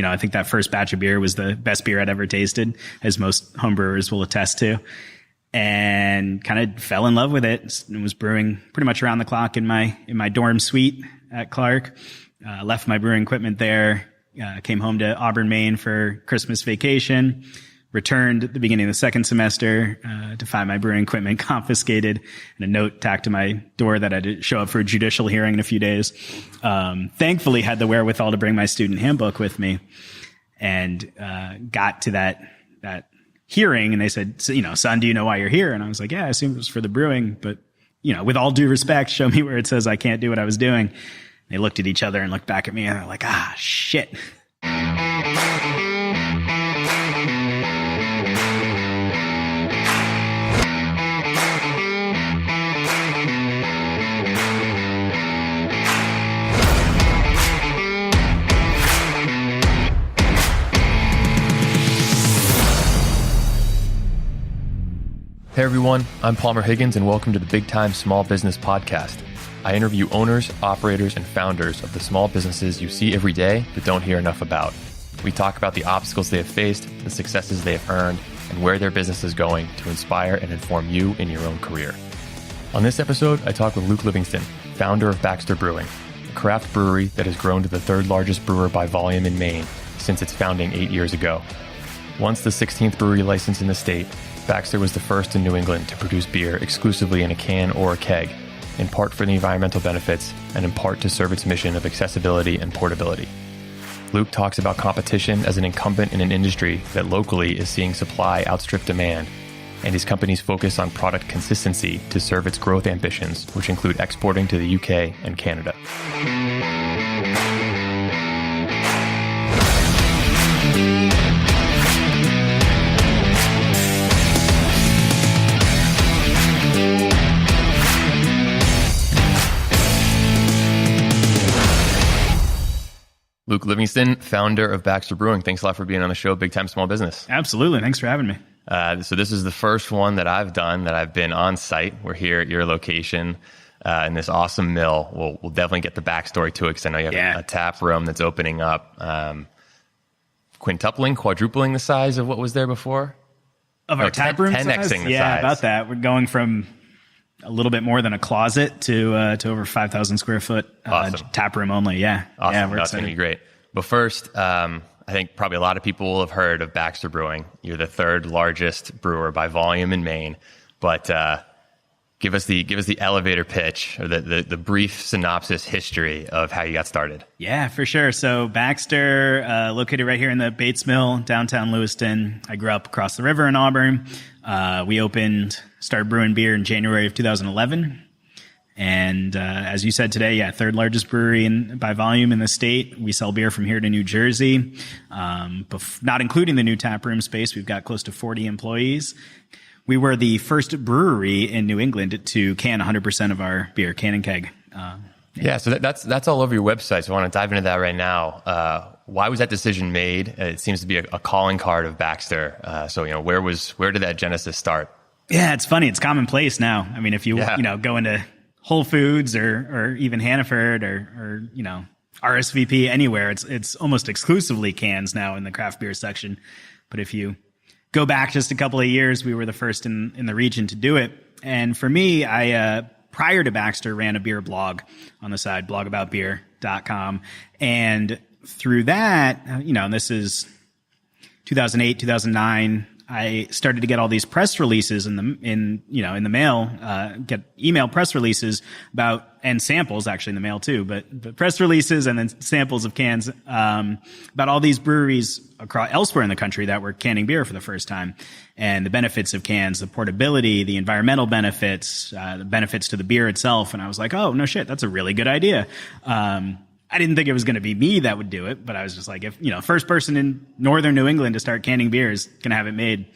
I think that first batch of beer was the best beer I'd ever tasted, as most homebrewers will attest to, and kind of fell in love with it. And was brewing pretty much around the clock in my dorm suite at Clark. Left my brewing equipment there, came home to Auburn, Maine for Christmas vacation, returned at the beginning of the second semester to find my brewing equipment confiscated and a note tacked to my door that I had to show up for a judicial hearing in a few days. Thankfully had the wherewithal to bring my student handbook with me, and got to that hearing, and they said, son, do you know why you're here? And I was like, yeah, I assumed it was for the brewing, but with all due respect, show me where it says I can't do what I was doing. They looked at each other and looked back at me, and they're like, shit. Hey everyone, I'm Palmer Higgins, and welcome to the Big Time Small Business Podcast. I interview owners, operators, and founders of the small businesses you see every day but don't hear enough about. We talk about the obstacles they have faced, the successes they have earned, and where their business is going to inspire and inform you in your own career. On this episode, I talk with Luke Livingston, founder of Baxter Brewing, a craft brewery that has grown to the third largest brewer by volume in Maine since its founding 8 years ago. Once the 16th brewery license in the state, Baxter was the first in New England to produce beer exclusively in a can or a keg, in part for the environmental benefits and in part to serve its mission of accessibility and portability. Luke talks about competition as an incumbent in an industry that locally is seeing supply outstrip demand, and his company's focus on product consistency to serve its growth ambitions, which include exporting to the UK and Canada. Luke Livingston, founder of Baxter Brewing. Thanks a lot for being on the show, Big Time Small Business. Absolutely. Thanks for having me. So this is the first one that I've done that I've been on site. We're here at your location in this awesome mill. We'll definitely get the backstory to it because I know you have a tap room that's opening up, quadrupling the size of what was there before? Of our tap room 10xing size? the size. Yeah, about that. We're going from a little bit more than a closet to over 5,000 square foot tap room only. Yeah. Awesome. Yeah, we're That's going to be great. But first, I think probably a lot of people will have heard of Baxter Brewing. You're the third largest brewer by volume in Maine. But give us the elevator pitch or the brief synopsis history of how you got started. Yeah, for sure. So Baxter, located right here in the Bates Mill, downtown Lewiston. I grew up across the river in Auburn. We started brewing beer in January of 2011. And as you said today, third largest brewery by volume in the state. We sell beer from here to New Jersey. Not including the new tap room space, we've got close to 40 employees. We were the first brewery in New England to can 100% of our beer, can and keg. So that's all over your website. So I want to dive into that right now. Why was that decision made? It seems to be a calling card of Baxter. Where did that genesis start? Yeah, it's funny. It's commonplace now. I mean, if you go into Whole Foods or even Hannaford or RSVP anywhere, it's almost exclusively cans now in the craft beer section. But if you go back just a couple of years, we were the first in the region to do it. And for me, I prior to Baxter ran a beer blog on the side, blogaboutbeer.com. And through that, and this is 2008, 2009, I started to get all these press releases in the mail, get email press releases and samples actually in the mail too, but press releases and then samples of cans, about all these breweries elsewhere in the country that were canning beer for the first time, and the benefits of cans, the portability, the environmental benefits, the benefits to the beer itself. And I was like, oh, no shit, that's a really good idea. I didn't think it was going to be me that would do it, but I was just like, if first person in northern New England to start canning beer is going to have it made.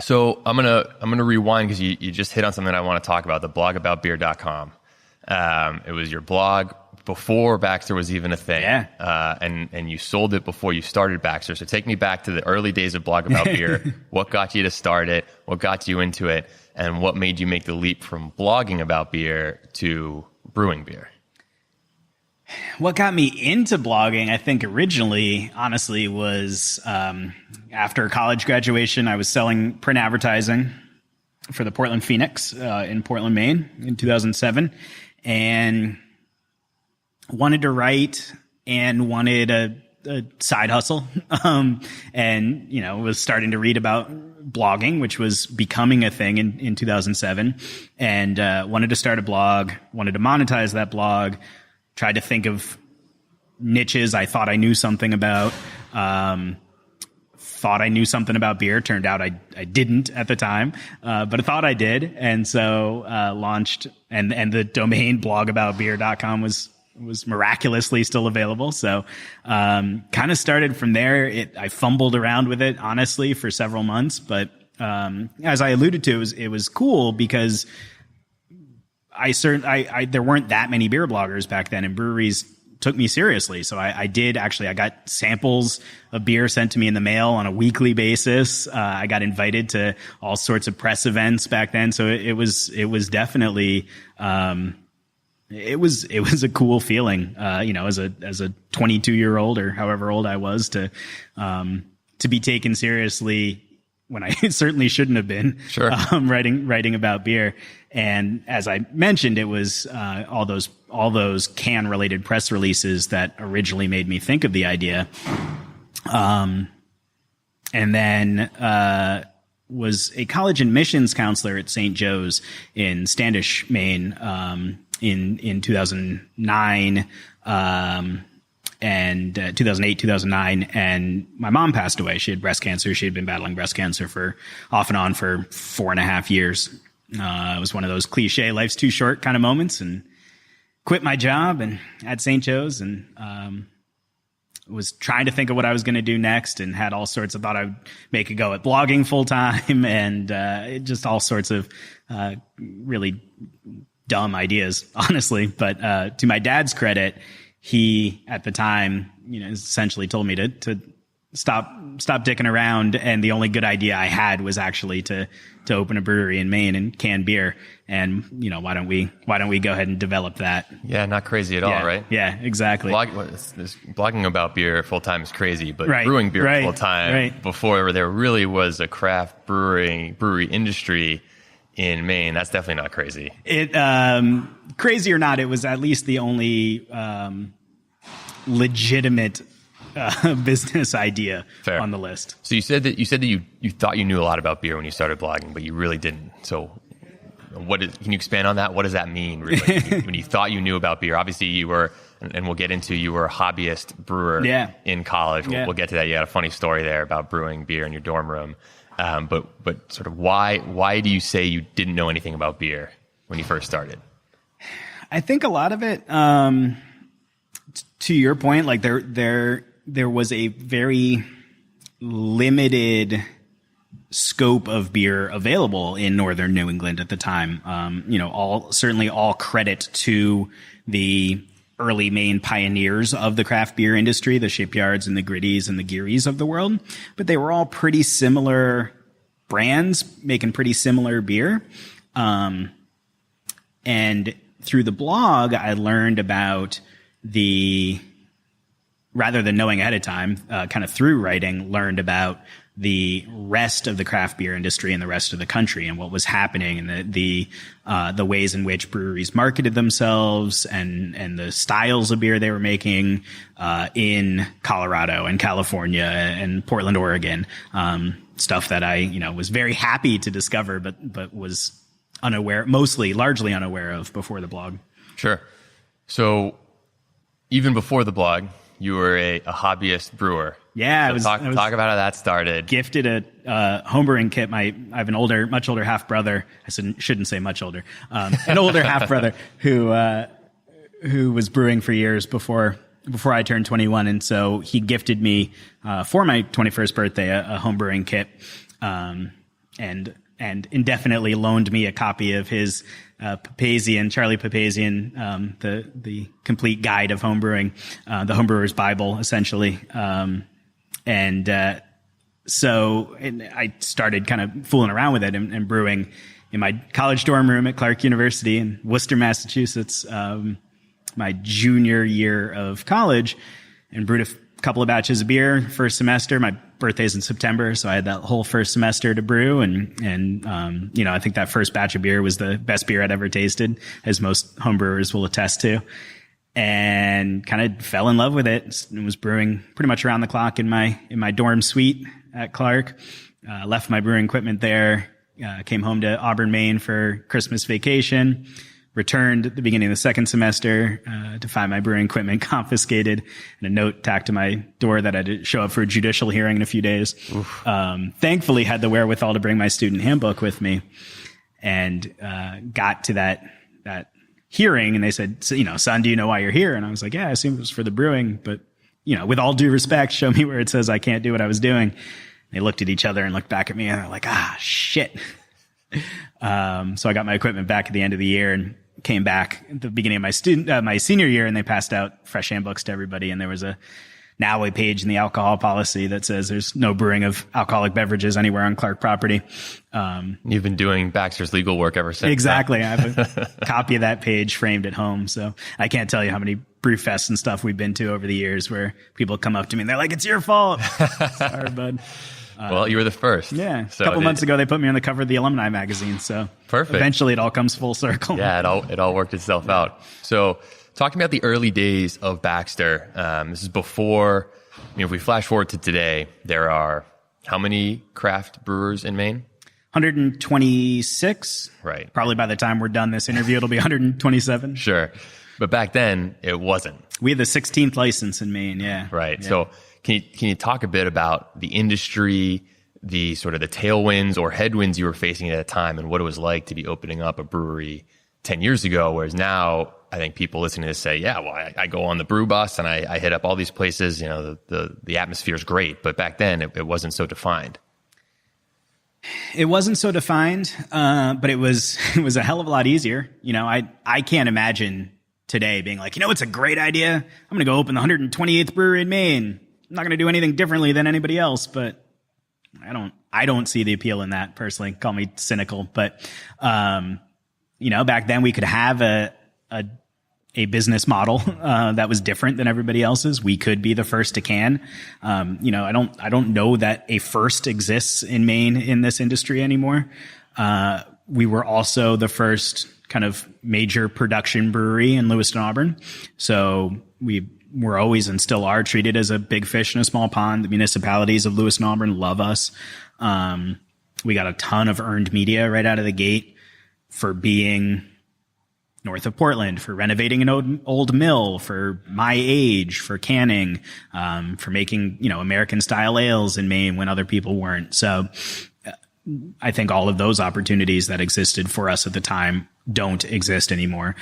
So I'm gonna rewind because you just hit on something I want to talk about, the blogaboutbeer.com. It was your blog before Baxter was even a thing. Yeah. And you sold it before you started Baxter. So take me back to the early days of Blog About Beer. What got you to start it? What got you into it? And what made you make the leap from blogging about beer to brewing beer? What got me into blogging, I think originally, honestly, was after college graduation, I was selling print advertising for the Portland Phoenix in Portland, Maine in 2007, and wanted to write and wanted a side hustle. And, was starting to read about blogging, which was becoming a thing in 2007, and wanted to start a blog, wanted to monetize that blog. Tried to think of niches I thought I knew something about. Thought I knew something about beer. Turned out I didn't at the time, but I thought I did. And so launched, and the domain blogaboutbeer.com was miraculously still available. So kind of started from there. I fumbled around with it, honestly, for several months. But as I alluded to, it was cool because there weren't that many beer bloggers back then, and breweries took me seriously. So I got samples of beer sent to me in the mail on a weekly basis. I got invited to all sorts of press events back then. So it was definitely, it was a cool feeling, as a 22-year-old or however old I was to be taken seriously when I certainly shouldn't have been. Sure. Writing about beer. And as I mentioned, it was all those can-related press releases that originally made me think of the idea. And then was a college admissions counselor at St. Joe's in Standish, Maine, in 2009, and 2008, 2009. And my mom passed away. She had breast cancer. She had been battling breast cancer for off and on for 4.5 years. It was one of those cliche life's too short kind of moments, and quit my job and at St. Joe's, and was trying to think of what I was going to do next, and had all sorts of thought I would make a go at blogging full time, and just all sorts of really dumb ideas, honestly. But to my dad's credit, he at the time, essentially told me to stop dicking around, and the only good idea I had was actually to open a brewery in Maine and can beer. And why don't we go ahead and develop that? Yeah, not crazy at all, right? Yeah, exactly. Blogging about beer full time is crazy, but right, brewing beer right, full time right. Before there really was a craft brewery industry in Maine, that's definitely not crazy. It crazy or not, it was at least the only legitimate business idea Fair. On the list. So you said that you thought you knew a lot about beer when you started blogging, but you really didn't. So can you expand on that? What does that mean, really? when you thought you knew about beer? Obviously you were, and we'll get into, you were a hobbyist brewer in college. We'll get to that. You had a funny story there about brewing beer in your dorm room. But sort of why do you say you didn't know anything about beer when you first started? I think a lot of it, to your point, like there was a very limited scope of beer available in northern New England at the time. Certainly all credit to the early Maine pioneers of the craft beer industry, the Shipyards and the Gritties and the Gearys of the world. But they were all pretty similar brands making pretty similar beer. And through the blog, I learned about rather than knowing ahead of time, kind of through writing, learned about the rest of the craft beer industry and the rest of the country and what was happening, and the ways in which breweries marketed themselves and the styles of beer they were making in Colorado and California and Portland, Oregon. Stuff that I, was very happy to discover, but was largely unaware of before the blog. Sure. So even before the blog, you were a hobbyist brewer. Yeah, so talk about how that started. Gifted a homebrewing kit. I have an much older half brother. I shouldn't say much older. An older half brother who was brewing for years before I turned 21, and so he gifted me for my 21st birthday a homebrewing kit, and indefinitely loaned me a copy of his Charlie Papazian, the complete guide of homebrewing, the homebrewer's Bible, essentially. So I started kind of fooling around with it and brewing in my college dorm room at Clark University in Worcester, Massachusetts, my junior year of college and brewed a couple of batches of beer first semester. My birthday's in September, so I had that whole first semester to brew. And I think that first batch of beer was the best beer I'd ever tasted, as most homebrewers will attest to. And kind of fell in love with it. And was brewing pretty much around the clock in my dorm suite at Clark. Left my brewing equipment there. Came home to Auburn, Maine for Christmas vacation. Returned at the beginning of the second semester to find my brewing equipment confiscated and a note tacked to my door that I had to show up for a judicial hearing in a few days. Thankfully, had the wherewithal to bring my student handbook with me, and got to that hearing, and they said, son, do you know why you're here? And I was like, yeah, I assume it was for the brewing, but with all due respect, show me where it says I can't do what I was doing. They looked at each other and looked back at me, and they're like, shit. So I got my equipment back at the end of the year and came back at the beginning of my senior year, and they passed out fresh handbooks to everybody. And there was now a page in the alcohol policy that says there's no brewing of alcoholic beverages anywhere on Clark property. You've been doing Baxter's legal work ever since. Exactly. I have a copy of that page framed at home. So I can't tell you how many brew fests and stuff we've been to over the years where people come up to me and they're like, it's your fault. Sorry, bud. Well, you were the first. Yeah. So a couple months ago, they put me on the cover of the alumni magazine. So perfect. Eventually it all comes full circle. Yeah, it all worked itself out. So talking about the early days of Baxter, this is before, if we flash forward to today, there are how many craft brewers in Maine? 126. Right. Probably by the time we're done this interview, it'll be 127. Sure. But back then, it wasn't. We had the 16th license in Maine, yeah. Right. Yeah. So can you talk a bit about the industry, the sort of the tailwinds or headwinds you were facing at a time, and what it was like to be opening up a brewery 10 years ago, whereas now I think people listening to this say, yeah, well, I go on the brew bus and I hit up all these places, the atmosphere is great. But back then it wasn't so defined. It wasn't so defined, but it was a hell of a lot easier. I can't imagine today being like, it's a great idea. I'm going to go open the 128th brewery in Maine. I'm not going to do anything differently than anybody else, but I don't see the appeal in that personally. Call me cynical, but, back then we could have a business model, that was different than everybody else's. We could be the first to can. I don't know that a first exists in Maine in this industry anymore. We were also the first kind of major production brewery in Lewiston, Auburn. So we were always and still are treated as a big fish in a small pond. The municipalities of Lewiston, Auburn love us. We got a ton of earned media right out of the gate for being north of Portland, for renovating an old mill, for my age, for canning, for making, American style ales in Maine when other people weren't. So I think all of those opportunities that existed for us at the time don't exist anymore.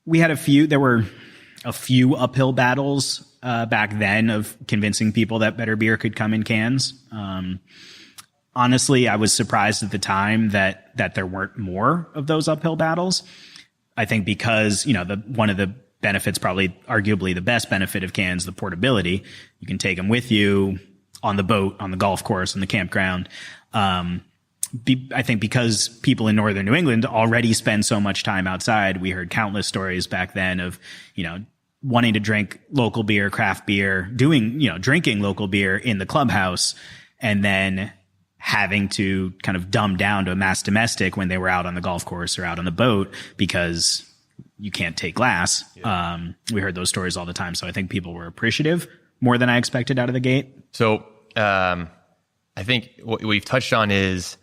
There were a few uphill battles back then of convincing people that better beer could come in cans. Honestly, I was surprised at the time that there weren't more of those uphill battles. I think because, one of the benefits, probably arguably the best benefit of cans, the portability. You can take them with you on the boat, on the golf course, on the campground. I think because people in northern New England already spend so much time outside, we heard countless stories back then of, wanting to drink local beer, craft beer, drinking local beer in the clubhouse, and then having to kind of dumb down to a mass domestic when they were out on the golf course or out on the boat because you can't take glass. Yeah. We heard those stories all the time. So I think people were appreciative more than I expected out of the gate. So I think what we've touched on is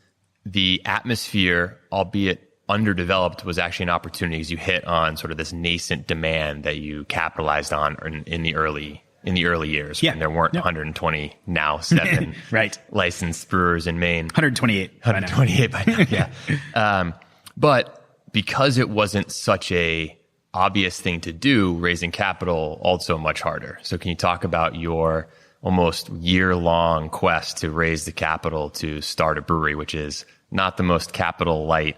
the atmosphere, albeit underdeveloped, was actually an opportunity as you hit on sort of this nascent demand that you capitalized on in the early years. Yeah. When there weren't 120, now 7 right. licensed brewers in Maine. 128 by now. Yeah. But because it wasn't such a obvious thing to do, raising capital also much harder. So can you talk about your almost year-long quest to raise the capital to start a brewery, which is not the most capital light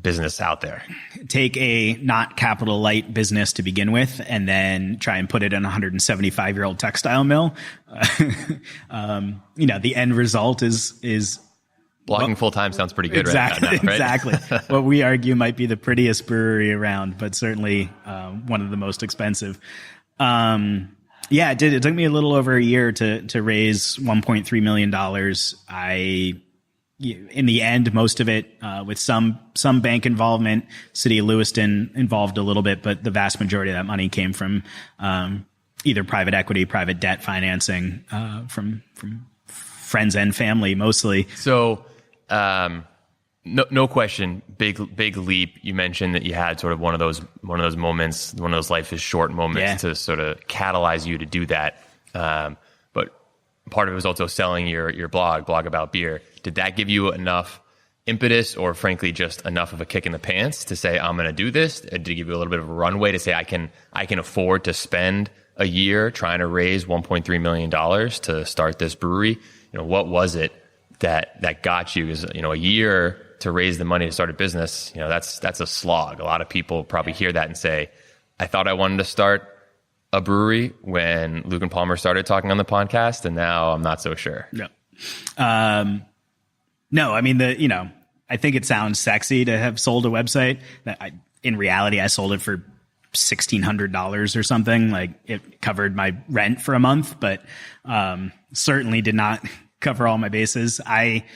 business out there? Take a not capital light business to begin with, and then try and put it in a 175-year-old textile mill. The end result is Blogging full time sounds pretty good exactly, right now, right? Exactly. What we argue might be the prettiest brewery around, but certainly one of the most expensive. Yeah, it did. It took me a little over a year to raise $1.3 million. In the end, most of it with some bank involvement, City of Lewiston involved a little bit, but the vast majority of that money came from either private equity, private debt financing from friends and family mostly. So, no question, big leap. You mentioned that you had sort of one of those moments, one of those life is short moments to sort of catalyze you to do that. But part of it was also selling your blog about beer. Did that give you enough impetus, or frankly just enough of a kick in the pants to say I'm going to do this? Did it give you a little bit of a runway to say I can afford to spend a year trying to raise $1.3 million to start this brewery? What was it that got you? Because a year to raise the money to start a business, that's a slog. A lot of people probably hear that and say, I thought I wanted to start a brewery when Luke and Palmer started talking on the podcast, and now I'm not so sure. No. No, I mean, I think it sounds sexy to have sold a website. In reality, I sold it for $1,600 or something. Like, it covered my rent for a month, but certainly did not cover all my bases. I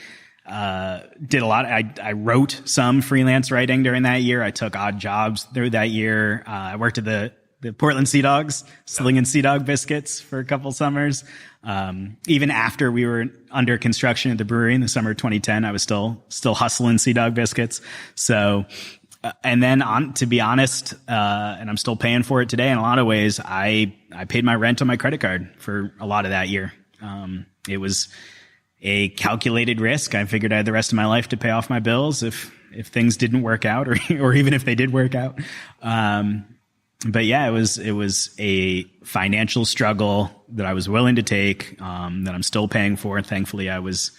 did a lot. I wrote some freelance writing during that year. I took odd jobs through that year. I worked at the Portland Sea Dogs, slinging Sea Dog biscuits for a couple summers. Even after we were under construction at the brewery in the summer of 2010, I was still hustling Sea Dog biscuits. So, and then to be honest, and I'm still paying for it today in a lot of ways, I paid my rent on my credit card for a lot of that year. It was a calculated risk. I figured I had the rest of my life to pay off my bills if things didn't work out, or even if they did work out. But yeah, it was a financial struggle that I was willing to take, that I'm still paying for. Thankfully, I was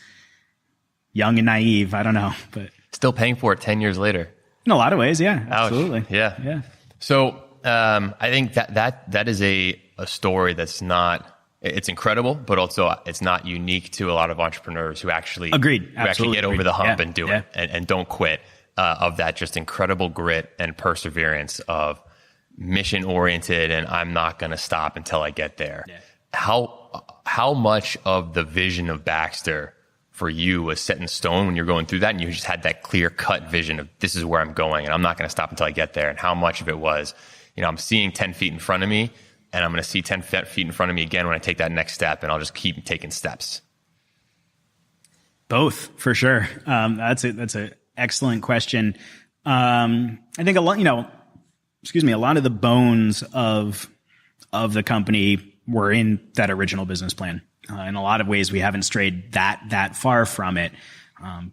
young and naive. I don't know, but still paying for it 10 years later. In a lot of ways, yeah, Ouch. Absolutely, yeah. So I think that is a story that's not. It's incredible, but also it's not unique to a lot of entrepreneurs who actually get over the hump and do it and don't quit. Of that just incredible grit and perseverance of mission oriented, and I'm not going to stop until I get there. Yeah. How much of the vision of Baxter for you was set in stone when you're going through that, and you just had that clear cut vision of this is where I'm going, and I'm not going to stop until I get there? And how much of it was, I'm seeing 10 feet in front of me, and I'm going to see 10 feet in front of me again when I take that next step, and I'll just keep taking steps? Both, for sure. That's an excellent question. I think a lot of the bones of the company were in that original business plan. In a lot of ways, we haven't strayed that far from it.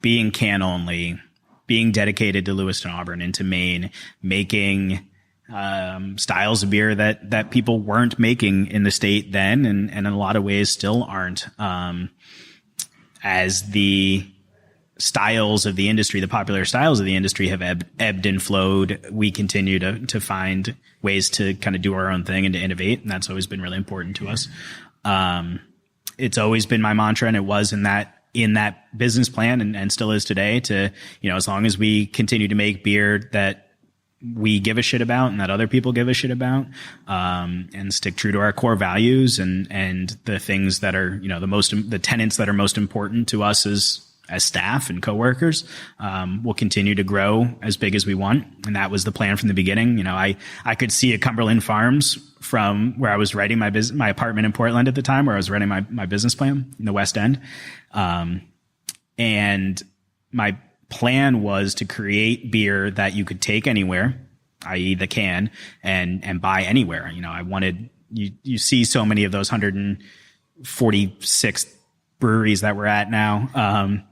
Being can only, being dedicated to Lewiston, Auburn, into Maine, making styles of beer that people weren't making in the state then, and in a lot of ways still aren't. As the styles of the industry, the popular styles of the industry have ebbed and flowed, we continue to find ways to kind of do our own thing and to innovate. And that's always been really important to us. It's always been my mantra, and it was in that business plan and still is today, to, as long as we continue to make beer that we give a shit about and that other people give a shit about, and stick true to our core values and the things that are, the tenets that are most important to us as staff and coworkers, we'll continue to grow as big as we want. And that was the plan from the beginning. I could see a Cumberland Farms from where I was writing my apartment in Portland at the time, where I was writing my business plan in the West End. And my plan was to create beer that you could take anywhere, i.e. the can, and buy anywhere. I wanted, you see so many of those 146 breweries that we're at now,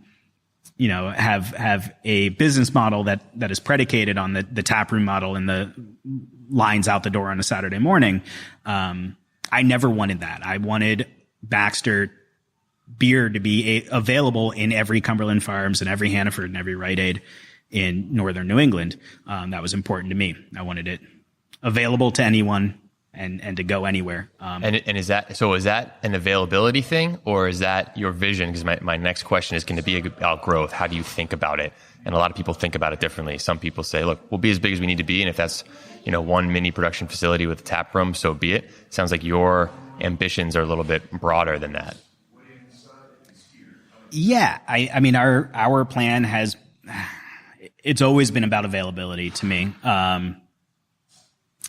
have a business model that is predicated on the taproom model and the lines out the door on a Saturday morning. I never wanted that. I wanted Baxter beer to be available in every Cumberland Farms and every Hannaford and every Rite Aid in northern New England. That was important to me. I wanted it available to anyone and to go anywhere. And is that an availability thing, or is that your vision? Because my next question is going to be about growth. How do you think about it? And a lot of people think about it differently. Some people say, look, we'll be as big as we need to be. And if that's, one mini production facility with a tap room, so be it. Sounds like your ambitions are a little bit broader than that. Yeah. I mean, our plan it's always been about availability to me.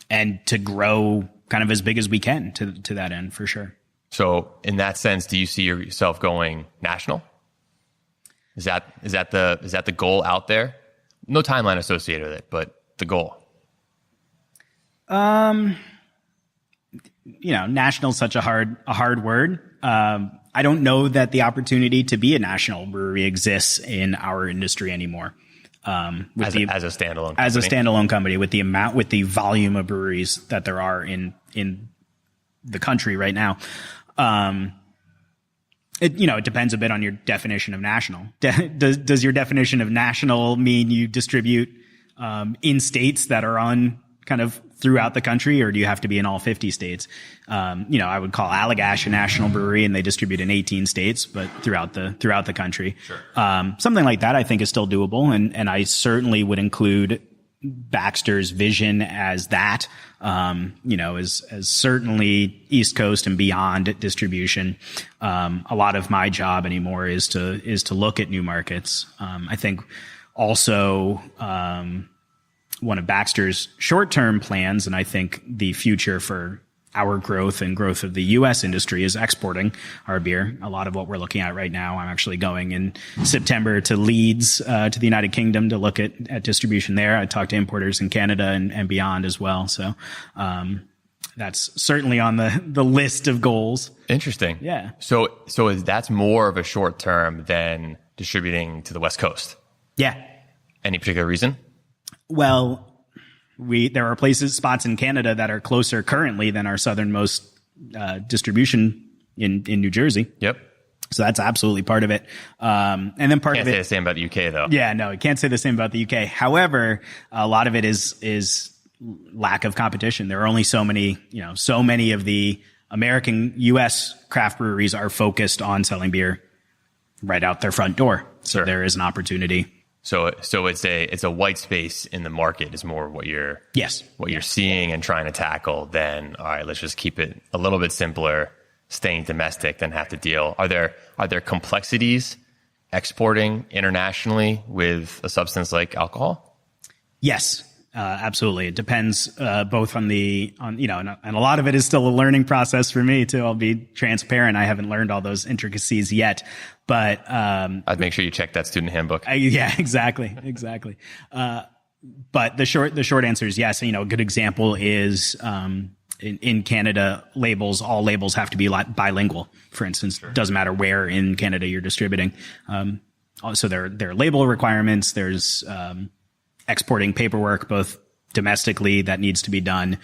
And to grow kind of as big as we can to that end, for sure. So in that sense, do you see yourself going national? Is that the goal out there? No timeline associated with it, but the goal. National is such a hard word. I don't know that the opportunity to be a national brewery exists in our industry anymore. As a standalone company, with the volume of breweries that there are in the country right now. It depends a bit on your definition of national. Does your definition of national mean you distribute in states that are on kind of throughout the country, or do you have to be in all 50 states? I would call Allagash a national brewery, and they distribute in 18 states, but throughout the country. Sure. Something like that I think is still doable, and I certainly would include Baxter's vision as that, as certainly East Coast and beyond distribution. A lot of my job anymore is to look at new markets. I think also, one of Baxter's short-term plans, and I think the future for our growth and growth of the U.S. industry, is exporting our beer. A lot of what we're looking at right now, I'm actually going in September to Leeds, to the United Kingdom, to look at distribution there. I talked to importers in Canada and beyond as well. So that's certainly on the list of goals. Interesting. Yeah. So that's more of a short term than distributing to the West Coast? Yeah. Any particular reason? Well, there are spots in Canada that are closer currently than our southernmost distribution in New Jersey. Yep. So that's absolutely part of it. And then part of it. Can't say the same about the UK though. Yeah, no, you can't say the same about the UK. However, a lot of it is lack of competition. There are only so many of the American US craft breweries are focused on selling beer right out their front door. So Sure. There is an opportunity. So it's a white space in the market is more what you're seeing and trying to tackle than, all right, let's just keep it a little bit simpler, staying domestic, than have to deal. Are there complexities exporting internationally with a substance like alcohol? Yes, absolutely. It depends both and a lot of it is still a learning process for me too. I'll be transparent. I haven't learned all those intricacies yet, but I'd make sure you check that student handbook. Yeah, exactly. But the short answer is yes. A good example is in Canada, all labels have to be bilingual. For instance, Sure. Doesn't matter where in Canada you're distributing. So there are label requirements. There's exporting paperwork, both domestically that needs to be done.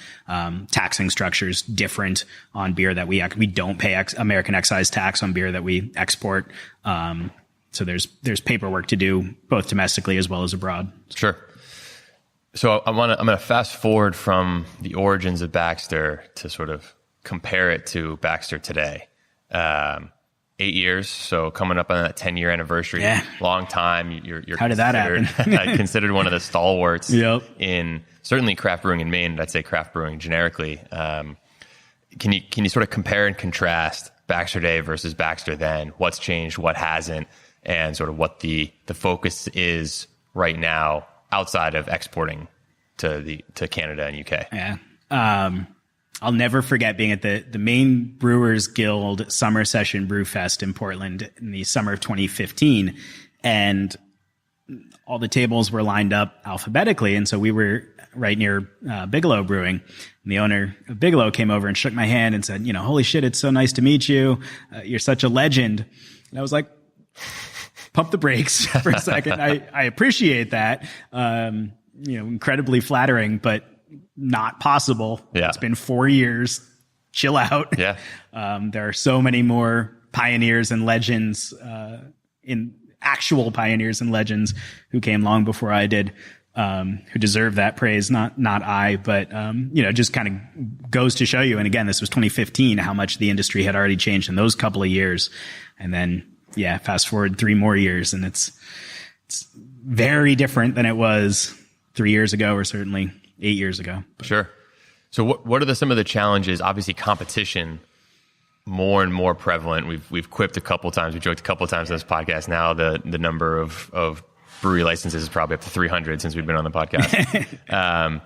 Taxing structures different on beer that we don't pay American excise tax on beer that we export. So there's paperwork to do both domestically as well as abroad. Sure. So I'm going to fast forward from the origins of Baxter to sort of compare it to Baxter today. 8 years, so coming up on that 10-year anniversary. Yeah. Long time. You're How did that happen? Considered one of the stalwarts Yep. in certainly craft brewing in Maine. I'd say craft brewing generically. Can you sort of compare and contrast Baxter Day versus Baxter then? What's changed? What hasn't? And sort of what the focus is right now outside of exporting to Canada and UK. Yeah. I'll never forget being at the Maine Brewers Guild Summer Session Brew Fest in Portland in the summer of 2015. And all the tables were lined up alphabetically. And so we were right near Bigelow Brewing. And the owner of Bigelow came over and shook my hand and said, holy shit, it's so nice to meet you. You're such a legend. And I was like, pump the brakes for a second. I appreciate that. Incredibly flattering, but not possible. Yeah. It's been 4 years. Chill out. Yeah. There are so many more pioneers and legends, actual pioneers and legends who came long before I did. who deserve that praise, not I, but, just kind of goes to show you. And again, this was 2015, how much the industry had already changed in those couple of years. And then, fast forward 3 more years, and it's very different than it was 3 years ago, or certainly 8 years ago. But. Sure. So what are some of the challenges? Obviously, competition, more and more prevalent. We've quipped a couple times. We joked a couple times on this podcast. Now the number of brewery licenses is probably up to 300 since we've been on the podcast.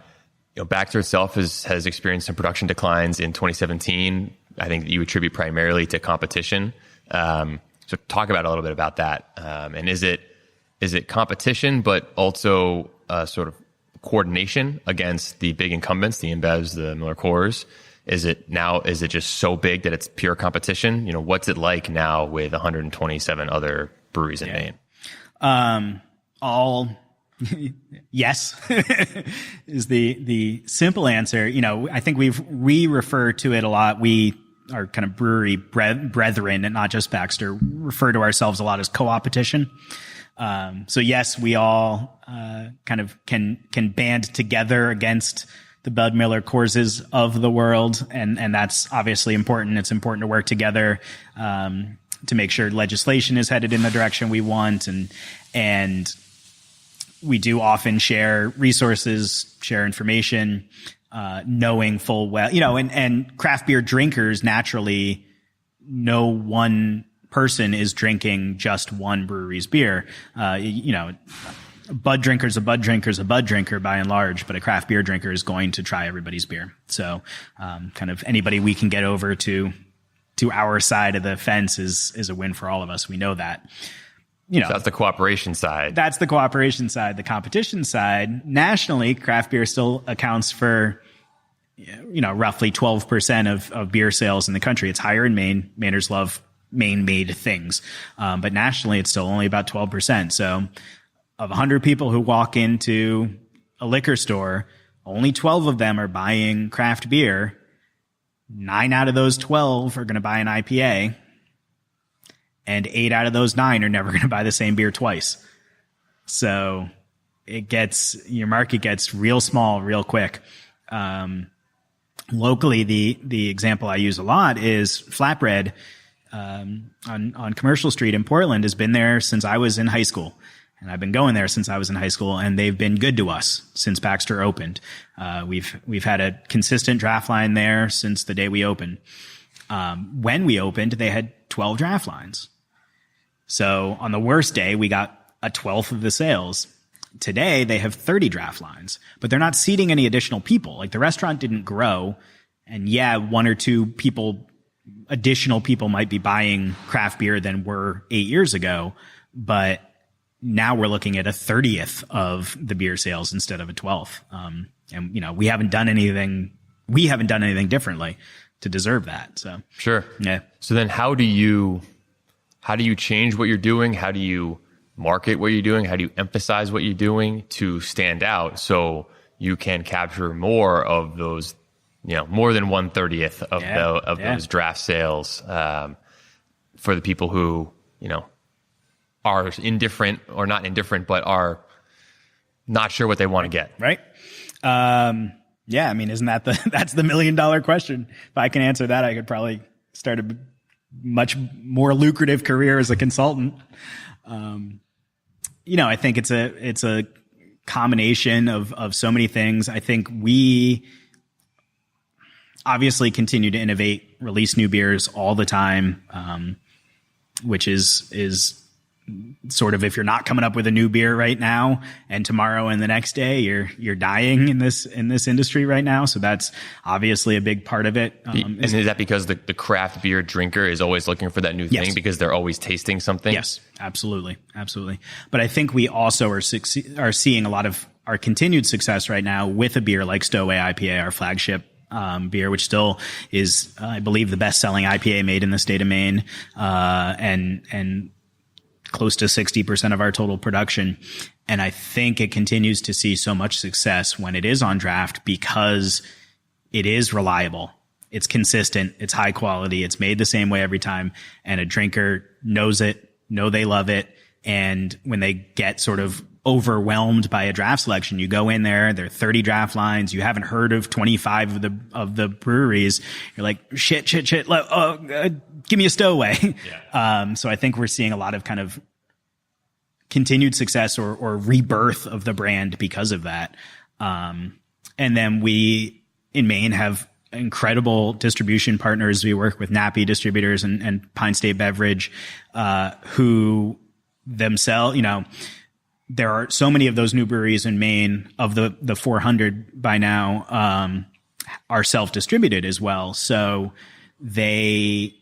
Baxter itself has experienced some production declines in 2017. I think that you attribute primarily to competition. So talk about a little bit about that. And is it competition, but also sort of coordination against the big incumbents, the InBevs, the Miller Coors? Is it just so big that it's pure competition? What's it like now with 127 other breweries in Maine? All yes is the simple answer. I think we refer to it a lot. We are kind of brewery brethren, and not just Baxter, refer to ourselves a lot as co-opetition. So yes, we all kind of can band together against the Bud Miller Coorses of the world, and that's obviously important. It's important to work together to make sure legislation is headed in the direction we want, and we do often share resources, share information, knowing full well, and craft beer drinkers naturally, no one person is drinking just one brewery's beer. A Bud drinker's a Bud drinker by and large, but a craft beer drinker is going to try everybody's beer. So, kind of anybody we can get over to our side of the fence is a win for all of us. We know that. So that's the cooperation side. That's the cooperation side. The competition side, nationally, craft beer still accounts for, roughly 12% of beer sales in the country. It's higher in Maine. Mainers love Maine-made things. But nationally, it's still only about 12%. So of 100 people who walk into a liquor store, only 12 of them are buying craft beer. 9 out of those 12 are going to buy an IPA. And 8 out of those 9 are never going to buy the same beer twice. So your market gets real small real quick. Locally, the example I use a lot is Flatbread on Commercial Street in Portland has been there since I was in high school. And I've been going there since I was in high school, and they've been good to us since Baxter opened. We've had a consistent draft line there since the day we opened. When we opened, they had 12 draft lines. So on the worst day, we got a 12th of the sales. Today, they have 30 draft lines, but they're not seating any additional people. Like, the restaurant didn't grow. And 1 or 2 additional people might be buying craft beer than were 8 years ago. But now we're looking at a 30th of the beer sales instead of a 12th. And, we haven't done anything differently to deserve that. So sure. Yeah. So then how do you change what you're doing? How do you market what you're doing? How do you emphasize what you're doing to stand out so you can capture more of those, more than 1/30th of those draft sales, for the people who, are indifferent, or not indifferent, but are not sure what they want to get. Right. Isn't that's the $1 million question? If I can answer that, I could probably start a much more lucrative career as a consultant. I think it's a combination of so many things. I think we obviously continue to innovate, release new beers all the time, which is sort of, if you're not coming up with a new beer right now, and tomorrow and the next day you're dying in this industry right now. So that's obviously a big part of it. And is that because the craft beer drinker is always looking for that new thing, because they're always tasting something? Yes, absolutely. But I think we also are seeing a lot of our continued success right now with a beer like Stowaway IPA, our flagship beer, which still is, I believe, the best-selling IPA made in the state of Maine, and close to 60% of our total production. And I think it continues to see so much success when it is on draft, because it is reliable. It's consistent. It's high quality. It's made the same way every time. And a drinker knows it, they love it. And when they get sort of overwhelmed by a draft selection. You go in there are 30 draft lines. You haven't heard of 25 of the breweries. You're like, shit. Give me a stowaway. Yeah. So I think we're seeing a lot of kind of continued success or rebirth of the brand because of that. And then we in Maine have incredible distribution partners. We work with Nappy distributors and Pine State Beverage, who themselves, there are so many of those new breweries in Maine. Of the 400 by now, are self-distributed as well. So they,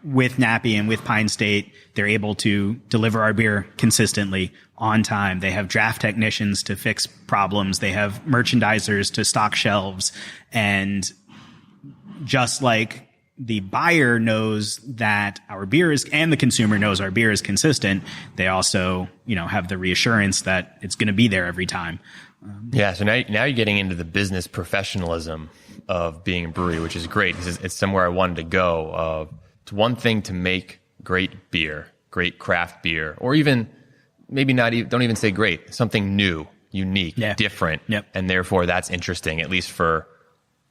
with Nappy and with Pine State, they're able to deliver our beer consistently on time. They have draft technicians to fix problems. They have merchandisers to stock shelves. And just like the buyer knows that our beer is, and the consumer knows our beer is consistent, they also, have the reassurance that it's going to be there every time. Yeah. So now you're getting into the business professionalism of being a brewery, which is great because it's somewhere I wanted to go. It's one thing to make great beer, great craft beer, or even maybe don't even say great, something new, unique, different. Yep. And therefore that's interesting, at least for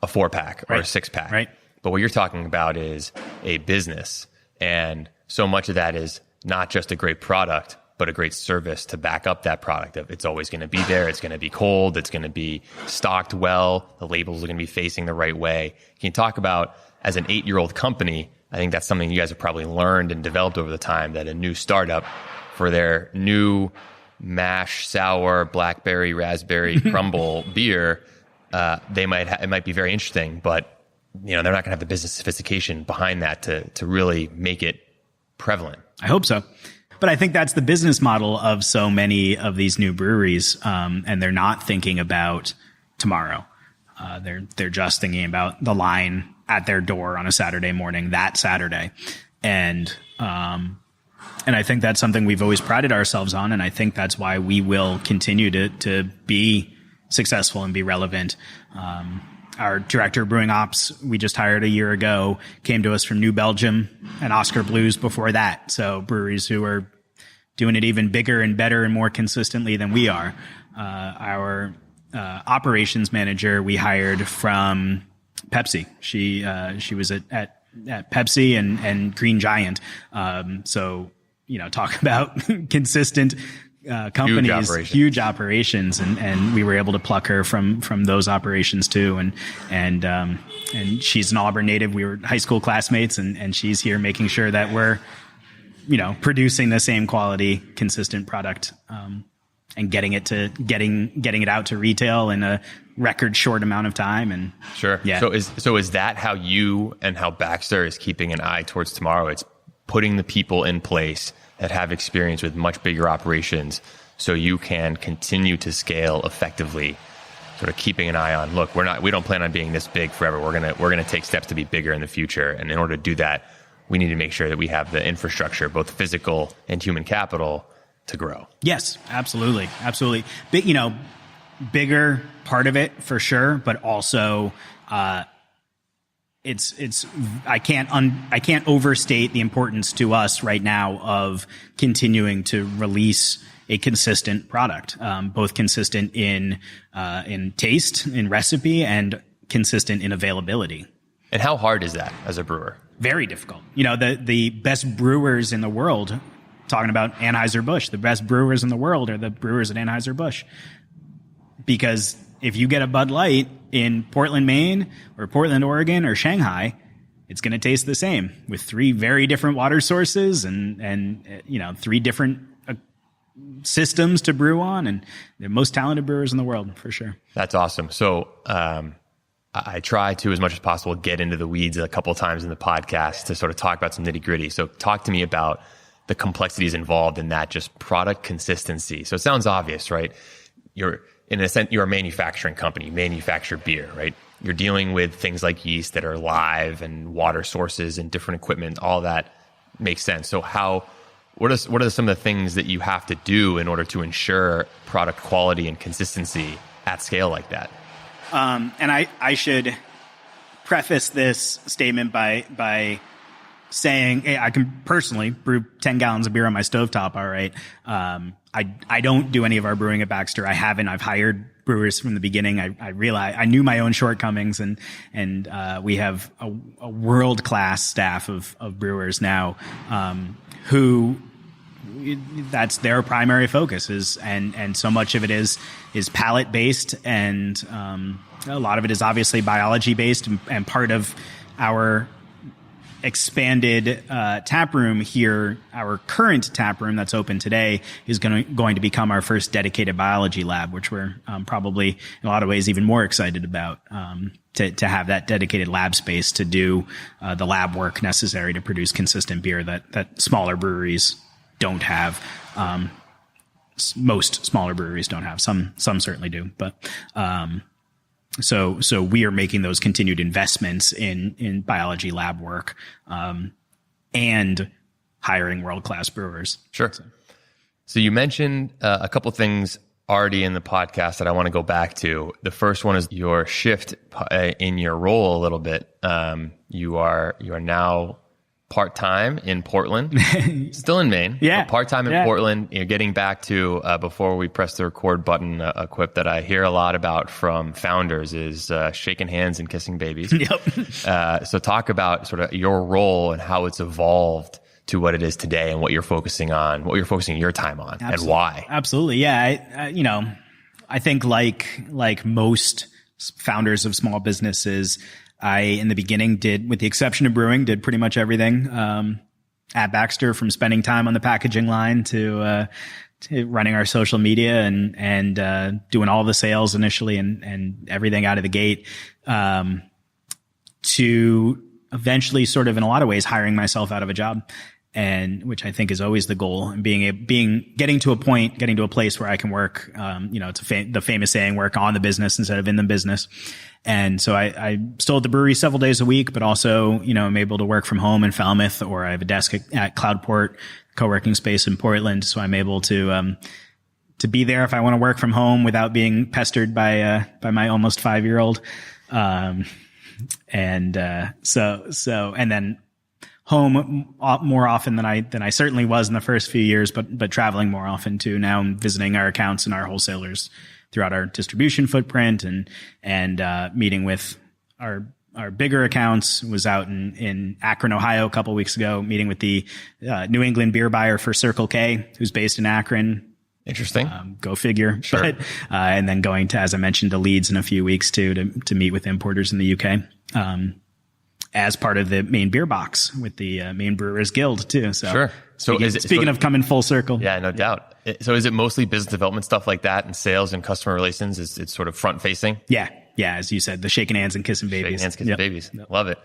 a 4-pack or a 6-pack. Right. But what you're talking about is a business. And so much of that is not just a great product, but a great service to back up that product. It's always going to be there. It's going to be cold. It's going to be stocked well. The labels are going to be facing the right way. Can you talk about, as an 8-year-old company, I think that's something you guys have probably learned and developed over the time, that a new startup for their new mash, sour, blackberry, raspberry crumble beer, it might be very interesting, but they're not going to have the business sophistication behind that to really make it prevalent. I hope so. But I think that's the business model of so many of these new breweries. And they're not thinking about tomorrow. They're just thinking about the line at their door on a Saturday morning, that Saturday. And I think that's something we've always prided ourselves on. And I think that's why we will continue to be successful and be relevant. Our director of brewing ops, we just hired a year ago, came to us from New Belgium and Oscar Blues before that. So breweries who are doing it even bigger and better and more consistently than we are. Our operations manager we hired from Pepsi. She was at Pepsi and Green Giant. So talk about consistent companies, huge operations, and we were able to pluck her from those operations too. And she's an Auburn native. We were high school classmates, and she's here making sure that we're, producing the same quality, consistent product, and getting it out to retail in a record short amount of time. And sure. Yeah. So is that how you and how Baxter is keeping an eye towards tomorrow? It's putting the people in place that have experience with much bigger operations so you can continue to scale effectively, sort of keeping an eye on, look, we don't plan on being this big forever. We're going to take steps to be bigger in the future. And in order to do that, we need to make sure that we have the infrastructure, both physical and human capital, to grow. Yes, absolutely. Absolutely. Bigger part of it for sure, but also, I can't overstate the importance to us right now of continuing to release a consistent product, both consistent in taste, in recipe, and consistent in availability. And how hard is that as a brewer? Very difficult. The best brewers in the world, talking about Anheuser-Busch, the best brewers in the world are the brewers at Anheuser-Busch. Because if you get a Bud Light in Portland, Maine, or Portland, Oregon, or Shanghai, it's going to taste the same with 3 very different water sources and 3 different systems to brew on, and the most talented brewers in the world, for sure. That's awesome. So I try to, as much as possible, get into the weeds a couple of times in the podcast to sort of talk about some nitty gritty. So talk to me about the complexities involved in that, just product consistency. So it sounds obvious, right? You're a manufacturing company, you manufacture beer, right? You're dealing with things like yeast that are live and water sources and different equipment. All that makes sense. So what are some of the things that you have to do in order to ensure product quality and consistency at scale like that? And I should preface this statement by saying, hey, I can personally brew 10 gallons of beer on my stovetop. All right. I don't do any of our brewing at Baxter. I've hired brewers from the beginning. I realized I knew my own shortcomings, and we have a world-class staff of brewers now, who that's their primary focus is, and so much of it is palate based, and a lot of it is obviously biology based, and part of our expanded tap room here, our current tap room that's open today, is going to become our first dedicated biology lab, which we're probably in a lot of ways even more excited about, to have that dedicated lab space to do the lab work necessary to produce consistent beer that smaller breweries don't have. Most smaller breweries don't have. Some certainly do, but so we are making those continued investments in biology lab work, and hiring world-class brewers. Sure. So you mentioned a couple things already in the podcast that I want to go back to. The first one is your shift in your role a little bit. You are now part-time in Portland, still in Maine, but part-time in Portland. You're getting back to, before we press the record button, a quip that I hear a lot about from founders is shaking hands and kissing babies. Yep. So talk about sort of your role and how it's evolved to what it is today, and what you're focusing on, what you're focusing your time on. Absolutely. And why. Absolutely. Yeah. I think like most founders of small businesses, I, in the beginning, with the exception of brewing, did pretty much everything at Baxter, from spending time on the packaging line to running our social media and doing all the sales initially and everything out of the gate, to eventually sort of in a lot of ways hiring myself out of a job, and which I think is always the goal, and getting to a place where I can work. It's the famous saying, work on the business instead of in the business. And so I still at the brewery several days a week, but also, I'm able to work from home in Falmouth, or I have a desk at Cloudport co-working space in Portland. So I'm able to be there if I want to work from home without being pestered by my almost 5-year-old. And then home more often than I certainly was in the first few years, but traveling more often too. Now I'm visiting our accounts and our wholesalers throughout our distribution footprint, and meeting with our bigger accounts. Was out in Akron, Ohio a couple weeks ago, meeting with the New England beer buyer for Circle K, who's based in Akron. Interesting. Go figure. Sure. But, and then going to, as I mentioned, to Leeds in a few weeks too, to meet with importers in the UK, as part of the Maine Beer Box with the Maine Brewers Guild too. So, sure. So speaking of coming full circle. Yeah, no doubt. So is it mostly business development stuff like that, and sales and customer relations? It's sort of front facing? Yeah. Yeah. As you said, the shaking hands and kissing babies. Shaking hands, kissing babies. Yep. Love it.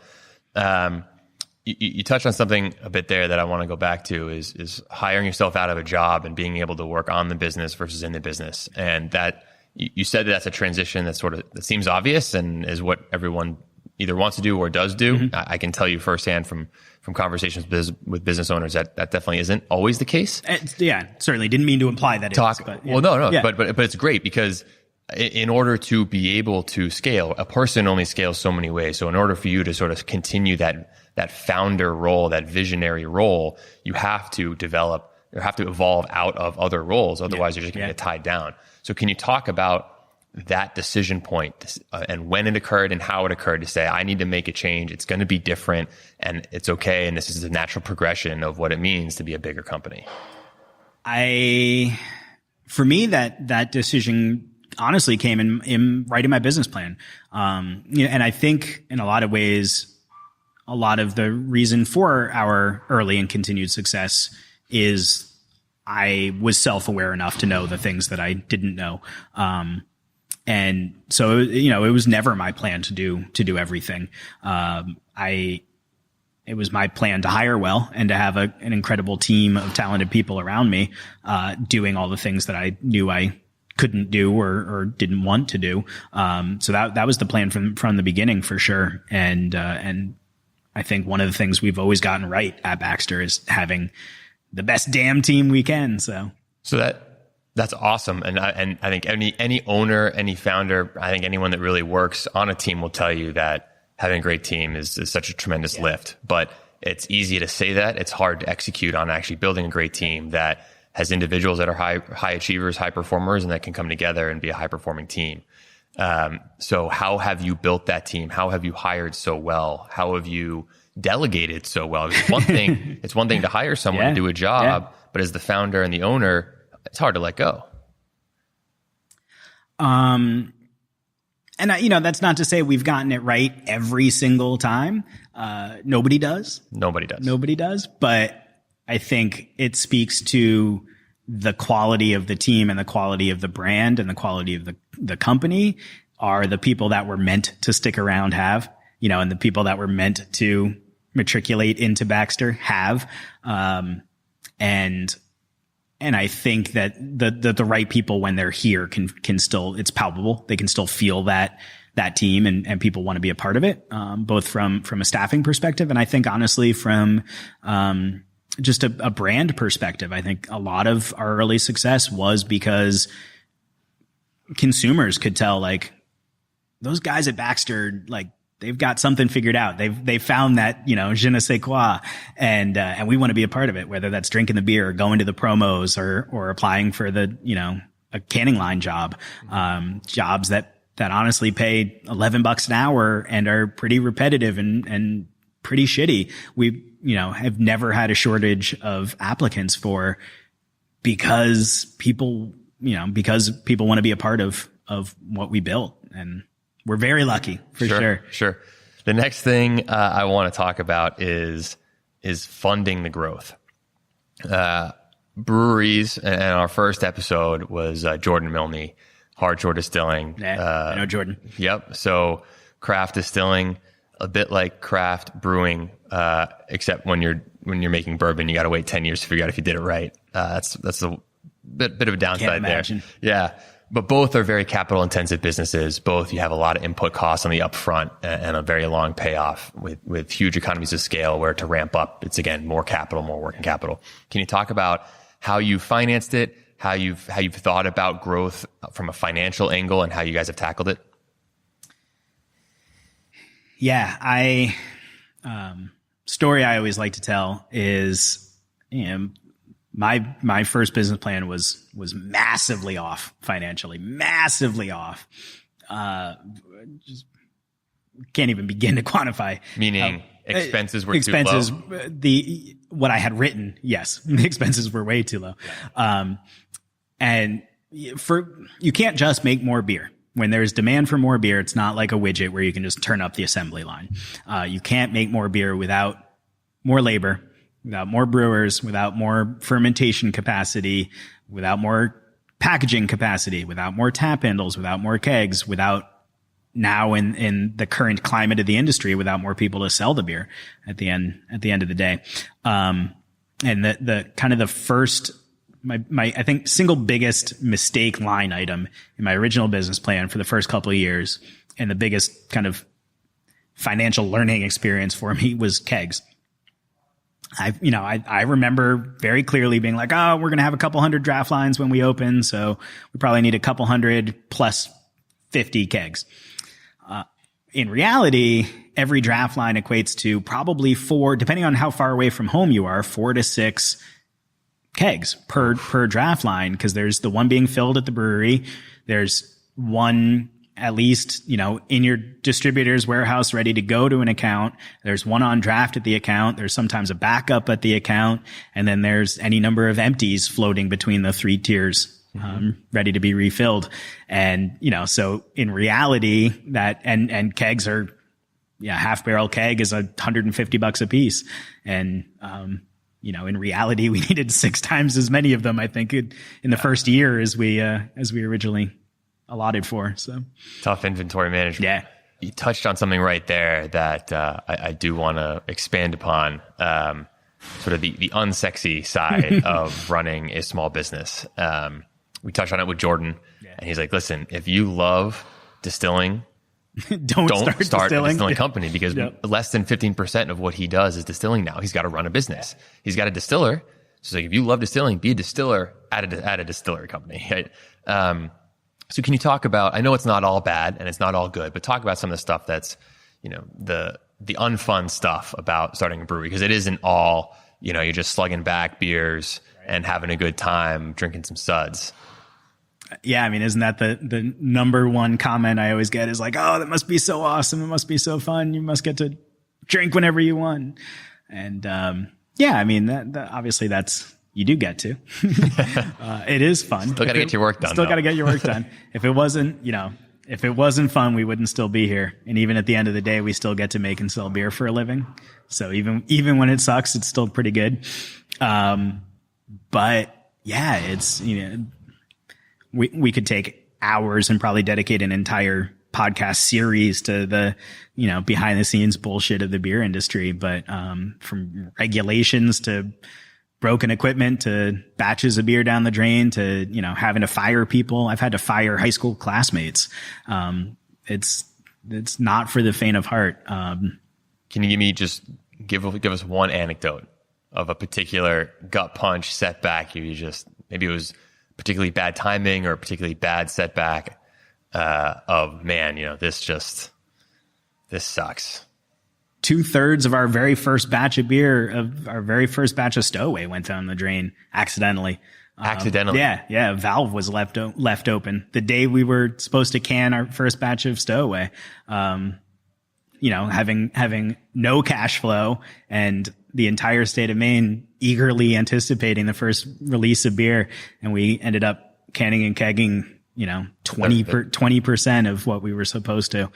You touched on something a bit there that I want to go back to is hiring yourself out of a job and being able to work on the business versus in the business. And that you said that's a transition that seems obvious and is what everyone either wants to do or does do. Mm-hmm. I can tell you firsthand from conversations with business owners that definitely isn't always the case. Certainly didn't mean to imply that. Well, no, yeah. But it's great, because in order to be able to scale, a person only scales so many ways. So in order for you to sort of continue that founder role, that visionary role, you have to evolve out of other roles. Otherwise, you're just going to get tied down. So can you talk about that decision point and when it occurred and how it occurred to say, I need to make a change. It's going to be different and it's okay. And this is the natural progression of what it means to be a bigger company. For me, that decision honestly came in writing my business plan. And I think in a lot of ways, a lot of the reason for our early and continued success is I was self-aware enough to know the things that I didn't know. And so, it was never my plan to do everything. It was my plan to hire well and to have an incredible team of talented people around me, doing all the things that I knew I couldn't do or didn't want to do. So that was the plan from the beginning for sure. And I think one of the things we've always gotten right at Baxter is having the best damn team we can. So that's awesome. And I think any owner, any founder, I think anyone that really works on a team will tell you that having a great team is such a tremendous lift. But it's easy to say that. It's hard to execute on actually building a great team that has individuals that are high achievers, high performers, and that can come together and be a high performing team. So how have you built that team? How have you hired so well? How have you delegated so well? It's one thing to hire someone to do a job, but as the founder and the owner, it's hard to let go. And that's not to say we've gotten it right every single time. Nobody does. Nobody does. But I think it speaks to the quality of the team and the quality of the brand and the quality of the company are the people that were meant to stick around and the people that were meant to matriculate into Baxter have. And I think that the right people, when they're here, can still, it's palpable. They can still feel that team and people want to be a part of it, both from a staffing perspective. And I think honestly from, just a brand perspective. I think a lot of our early success was because consumers could tell, like, those guys at Baxter, like, they've got something figured out. They've found that, je ne sais quoi. And we want to be a part of it, whether that's drinking the beer or going to the promos or applying for the, a canning line job, jobs that honestly pay $11 an hour and are pretty repetitive and pretty shitty. We, have never had a shortage of applicants because people want to be a part of what we built. And we're very lucky for sure. Sure. The next thing I want to talk about is funding the growth. Breweries, and our first episode was Jordan Milne, Hardshore Distilling. I know Jordan. Yep. So craft distilling, a bit like craft brewing, except when you're making bourbon, you got to wait 10 years to figure out if you did it right. That's a bit of a downside there. Yeah. But both are very capital intensive businesses. Both you have a lot of input costs on the upfront and a very long payoff with huge economies of scale where to ramp up, it's again, more capital, more working capital. Can you talk about how you financed it, how you've thought about growth from a financial angle and how you guys have tackled it? Yeah, story I always like to tell is, my first business plan was massively off financially, massively off. Just can't even begin to quantify. Meaning expenses were too low. What I had written, yes, the expenses were way too low. And you can't just make more beer. When there's demand for more beer, it's not like a widget where you can just turn up the assembly line. You can't make more beer without more labor, without more brewers, without more fermentation capacity, without more packaging capacity, without more tap handles, without more kegs, without now in the current climate of the industry, without more people to sell the beer at the end of the day. And the kind of the first, my I think single biggest mistake line item in my original business plan for the first couple of years, and the biggest kind of financial learning experience for me, was kegs. I remember very clearly being like, oh, we're going to have a couple hundred draft lines when we open, so we probably need a couple hundred plus 50 kegs. In reality, every draft line equates to probably 4, depending on how far away from home you are, 4 to 6 kegs per draft line, because there's the one being filled at the brewery. There's one at least, in your distributor's warehouse ready to go to an account. There's one on draft at the account. There's sometimes a backup at the account. And then there's any number of empties floating between the 3 tiers, ready to be refilled. And, so in reality that, and kegs are, half barrel keg is $150 a piece. And, in reality, we needed 6 times as many of them, I think, in the first year as we originally allotted for. So tough inventory management. Yeah. You touched on something right there that I do want to expand upon, sort of the unsexy side of running a small business. We touched on it with Jordan, and he's like, listen, if you love distilling, don't start a distilling company, because less than 15% of what he does is distilling now. He's got to run a business. He's got a distiller. So like, if you love distilling, be a distiller at a distillery company. Right? So can you talk about, I know it's not all bad and it's not all good, but talk about some of the stuff that's, the the unfun stuff about starting a brewery, because it isn't all, you're just slugging back beers and having a good time, drinking some suds. Yeah, I mean, isn't that the number one comment I always get is like, oh, that must be so awesome. It must be so fun. You must get to drink whenever you want. And yeah, I mean, that obviously you do get to. It is fun. Still got to get your work done. Still got to get your work done. If it wasn't fun, we wouldn't still be here. And even at the end of the day, we still get to make and sell beer for a living. So even when it sucks, it's still pretty good. But yeah, it's, we could take hours and probably dedicate an entire podcast series to the, behind the scenes bullshit of the beer industry. But, from regulations to broken equipment to batches of beer down the drain to, having to fire people. I've had to fire high school classmates. It's not for the faint of heart. Can you give us one anecdote of a particular gut punch setback? Maybe it was particularly bad timing or a particularly bad setback, this sucks. 2/3 of our very first batch of beer, of our very first batch of Stowaway, went down the drain accidentally. Yeah. A valve was left open the day we were supposed to can our first batch of Stowaway. Having no cash flow and the entire state of Maine eagerly anticipating the first release of beer. And we ended up canning and kegging, 20% of what we were supposed to.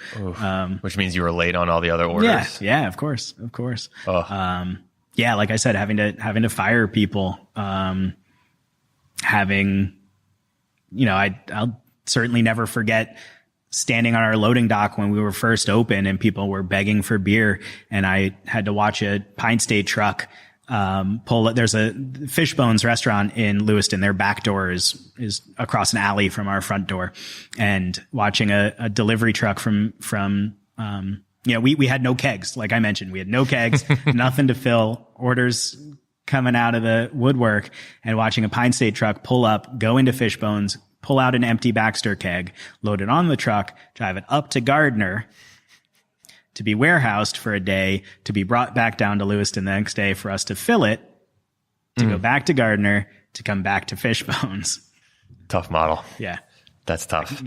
Which means you were late on all the other orders. Yeah, of course. Yeah, like I said, having to fire people, I'll certainly never forget standing on our loading dock when we were first open and people were begging for beer, and I had to watch a Pine State truck pull. There's a Fishbones restaurant in Lewiston. Their back door is across an alley from our front door, and watching a delivery truck from we had no kegs. Like I mentioned, we had no kegs, nothing to fill, orders coming out of the woodwork, and watching a Pine State truck pull up, go into Fishbones, pull out an empty Baxter keg, load it on the truck, drive it up to Gardner to be warehoused for a day, to be brought back down to Lewiston the next day for us to fill it, to go back to Gardner, to come back to Fishbones. Tough model. Yeah. That's tough.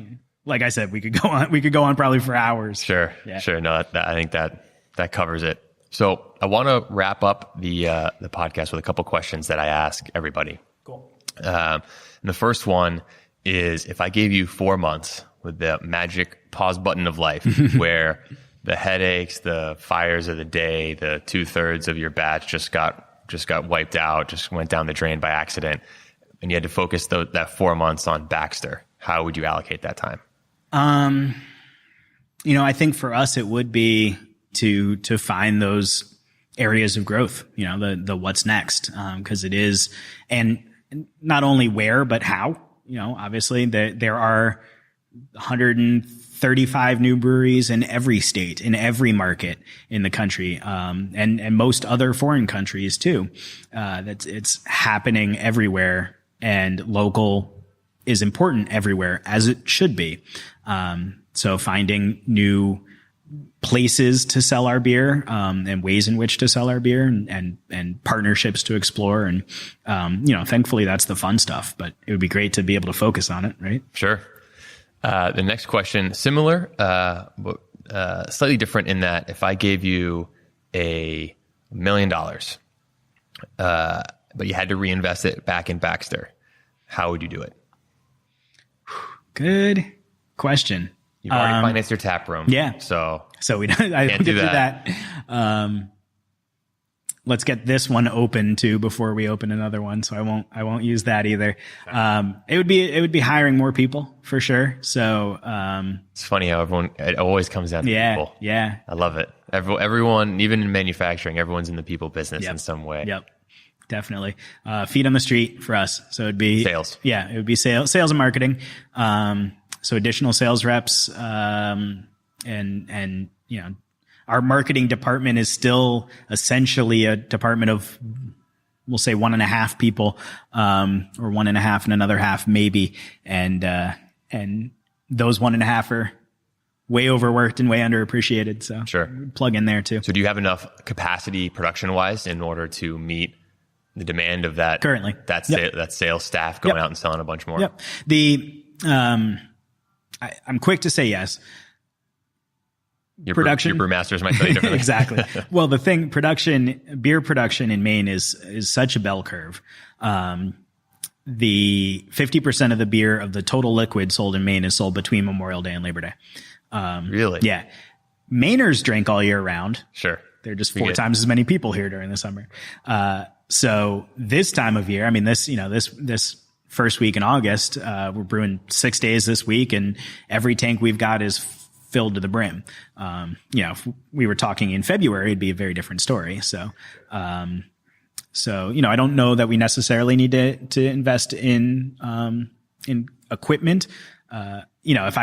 Like I said, we could go on probably for hours. Sure. Yeah. Sure. No, I think that covers it. So I want to wrap up the podcast with a couple questions that I ask everybody. Cool. And the first one is, if I gave you 4 months with the magic pause button of life, where the headaches, the fires of the day, the 2/3 of your batch just got wiped out, just went down the drain by accident, and you had to focus that 4 months on Baxter, how would you allocate that time? I think for us it would be to find those areas of growth, the what's next, because it is, and not only where but how. Obviously there are 135 new breweries in every state, in every market in the country, and most other foreign countries too. It's happening everywhere, and local is important everywhere, as it should be. So finding new places to sell our beer, and ways in which to sell our beer, and partnerships to explore. And, thankfully that's the fun stuff, but it would be great to be able to focus on it. Right. Sure. The next question, similar, but slightly different in that if I gave you $1 million, but you had to reinvest it back in Baxter, how would you do it? Good question. You've already financed your tap room. Yeah. So we don't, I can't do that. Let's get this one open too before we open another one. So I won't use that either. It would be hiring more people for sure. So, it's funny how it always comes down to people. Yeah. I love it. Everyone, even in manufacturing, everyone's in the people business in some way. Yep. Definitely. Feet on the street for us. So it'd be sales. Yeah. It would be sales and marketing. So additional sales reps, and our marketing department is still essentially a department of, we'll say 1.5 people, or 1.5 and another half maybe. And those 1.5 are way overworked and way underappreciated. So sure, plug in there too. So do you have enough capacity production wise in order to meet the demand of that currently that sales staff going out and selling a bunch more? Yep. I'm quick to say yes. Your brewmasters might tell you differently. Exactly. Well, the thing, beer production in Maine is such a bell curve. The 50% of the beer of the total liquid sold in Maine is sold between Memorial Day and Labor Day. Really? Yeah. Mainers drink all year round. Sure. They're just 4 times as many people here during the summer. So this time of year, I mean, this first week in August, we're brewing 6 days this week, and every tank we've got is filled to the brim. If we were talking in February, it'd be a very different story. So, I don't know that we necessarily need to invest in equipment. If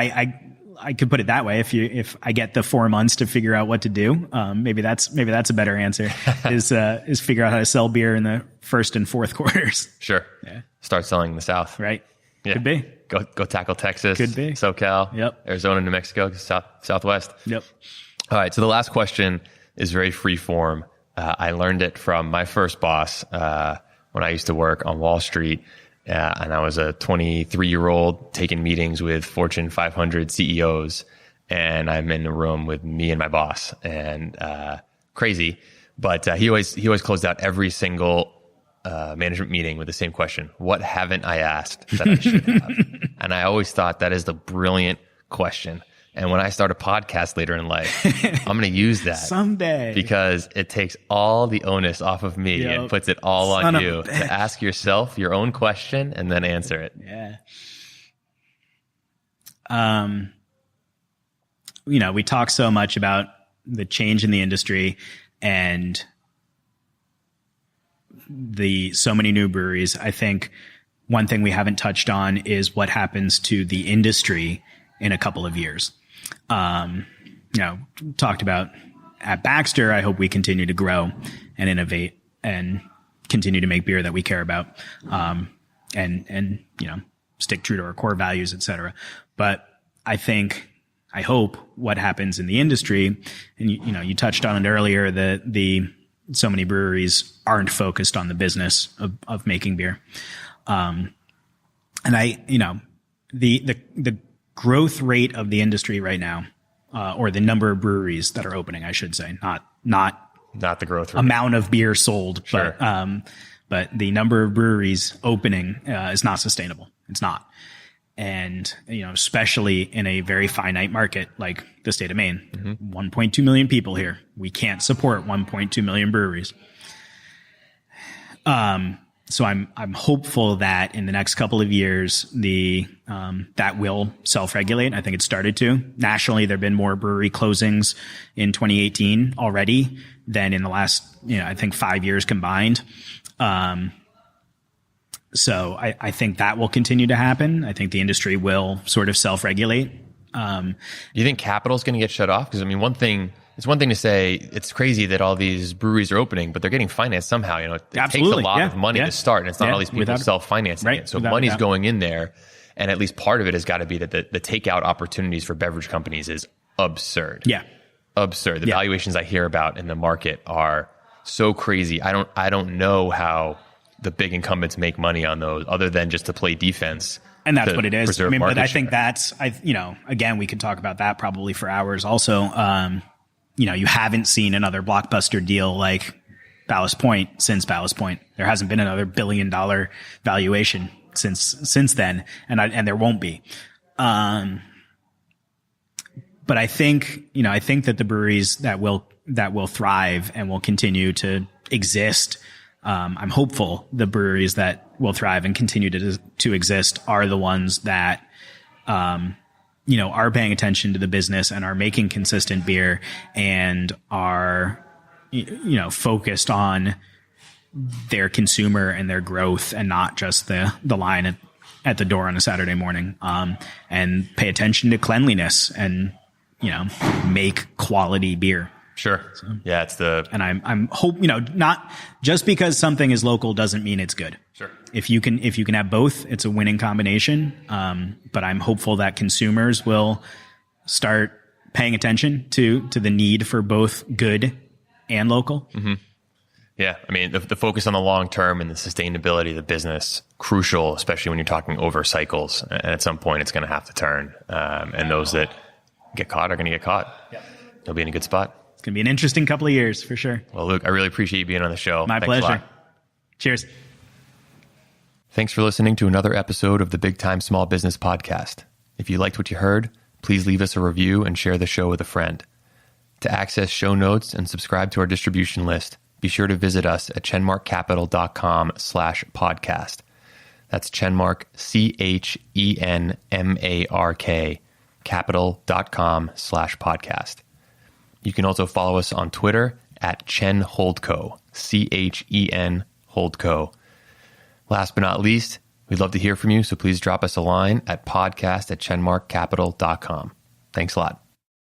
I could put it that way. If I get the 4 months to figure out what to do, maybe that's a better answer is figure out how to sell beer in the first and fourth quarters. Sure. Yeah. Start selling in the South. Right. Yeah. Could be. Go tackle Texas. Could be. SoCal. Yep. Arizona, New Mexico, Southwest. Yep. All right. So the last question is very free form. I learned it from my first boss, when I used to work on Wall Street. And I was a 23-year-old taking meetings with Fortune 500 CEOs, and I'm in a room with me and my boss, and crazy. But he always closed out every single management meeting with the same question: what haven't I asked that I should have? And I always thought that is the brilliant question. And when I start a podcast later in life, I'm going to use that someday, because it takes all the onus off of me and puts it all on you to ask yourself your own question and then answer it. Yeah. We talk so much about the change in the industry and so many new breweries. I think one thing we haven't touched on is what happens to the industry in a couple of years. Talked about at Baxter, I hope we continue to grow and innovate and continue to make beer that we care about, and stick true to our core values, et cetera. But I hope what happens in the industry, and you touched on it earlier, that so many breweries aren't focused on the business of making beer. And the growth rate of the industry right now, or the number of breweries that are opening, I should say, not the growth rate, amount of beer sold, sure. but the number of breweries opening is not sustainable. It's not. And, especially in a very finite market like the state of Maine, 1.2 million people here. We can't support 1.2 million breweries. So I'm hopeful that in the next couple of years, that will self-regulate. I think it started to. Nationally, there have been more brewery closings in 2018 already than in the last, I think 5 years combined. So I think that will continue to happen. I think the industry will sort of self-regulate. Do you think capital is going to get shut off? Because it's one thing to say it's crazy that all these breweries are opening, but they're getting financed somehow. It takes a lot of money to start, and it's not all these people self-financing it. So money's going in there, and at least part of it has got to be that the takeout opportunities for beverage companies is absurd. Yeah, absurd. The valuations I hear about in the market are so crazy. I don't know how the big incumbents make money on those, other than just to play defense. And that's what it is. But I think again, we could talk about that probably for hours. Also, you haven't seen another blockbuster deal like Ballast Point since Ballast Point. There hasn't been another $1 billion valuation since then, and there won't be. But I think that the breweries that will thrive and will continue to exist, I'm hopeful the breweries that will thrive and continue to exist are the ones that, are paying attention to the business and are making consistent beer and are, focused on their consumer and their growth and not just the line at the door on a Saturday morning, and pay attention to cleanliness and, make quality beer. Sure. So, yeah, and I'm hope, not just because something is local doesn't mean it's good. Sure. If you can have both, it's a winning combination. But I'm hopeful that consumers will start paying attention to the need for both good and local. Mm-hmm. Yeah. I mean, the focus on the long term and the sustainability of the business, crucial, especially when you're talking over cycles. And at some point, it's going to have to turn. And those that get caught are going to get caught. Yeah. They'll be in a good spot. It's going to be an interesting couple of years for sure. Well, Luke, I really appreciate you being on the show. My pleasure. Cheers. Thanks for listening to another episode of the Big Time Small Business Podcast. If you liked what you heard, please leave us a review and share the show with a friend. To access show notes and subscribe to our distribution list, be sure to visit us at chenmarkcapital.com/podcast. That's Chenmark, CHENMARK, capital.com/podcast. You can also follow us on Twitter at ChenHoldCo, CHEN Holdco. Last but not least, we'd love to hear from you, so please drop us a line at podcast@chenmarkcapital.com. Thanks a lot.